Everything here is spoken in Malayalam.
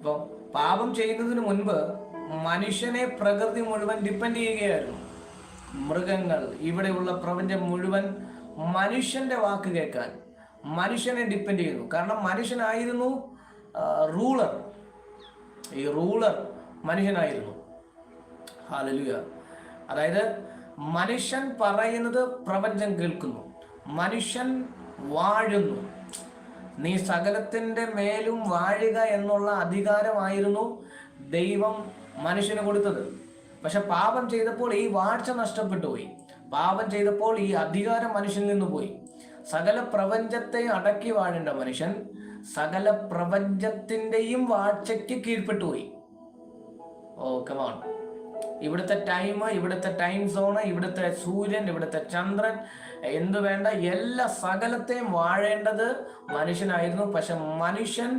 ഇപ്പം പാപം ചെയ്യുന്നതിന് മുൻപ് മനുഷ്യനെ പ്രകൃതി മുഴുവൻ ഡിപ്പെൻഡ് ചെയ്യുകയായിരുന്നു. മൃഗങ്ങൾ, ഇവിടെയുള്ള പ്രപഞ്ചം മുഴുവൻ മനുഷ്യന്റെ വാക്ക് കേൾക്കാൻ മനുഷ്യനെ ഡിപ്പെൻഡ് ചെയ്യുന്നു. കാരണം മനുഷ്യനായിരുന്നു റൂളർ. ഈ റൂളർ മനുഷ്യനായിരുന്നു. ഹല്ലേലൂയ. അതായത് മനുഷ്യൻ പറയുന്നത് പ്രപഞ്ചം കേൾക്കുന്നു, മനുഷ്യൻ വാഴുന്നു. നീ സകലത്തിന്റെ മേലും വാഴുക എന്നുള്ള അധികാരമായിരുന്നു ദൈവം മനുഷ്യന് കൊടുത്തത്. പക്ഷെ പാപം ചെയ്തപ്പോൾ ഈ വാഴ്ച നഷ്ടപ്പെട്ടു പോയി. പാപം ചെയ്തപ്പോൾ ഈ അധികാരം മനുഷ്യനിൽ നിന്ന് പോയി. സകല പ്രപഞ്ചത്തെ അടക്കി വാഴേണ്ട മനുഷ്യൻ സകല പ്രപഞ്ചത്തിന്റെയും വാഴ്ചയ്ക്ക് കീഴ്പ്പെട്ടു പോയി. ഓ കമോൺ. ഇവിടുത്തെ ടൈം, ഇവിടുത്തെ ടൈം സോണ്, ഇവിടുത്തെ സൂര്യൻ, ഇവിടുത്തെ ചന്ദ്രൻ, എന്തു വേണ്ട എല്ലാ സകലത്തെയും വാഴേണ്ടത് മനുഷ്യനായിരുന്നു. പക്ഷെ മനുഷ്യൻ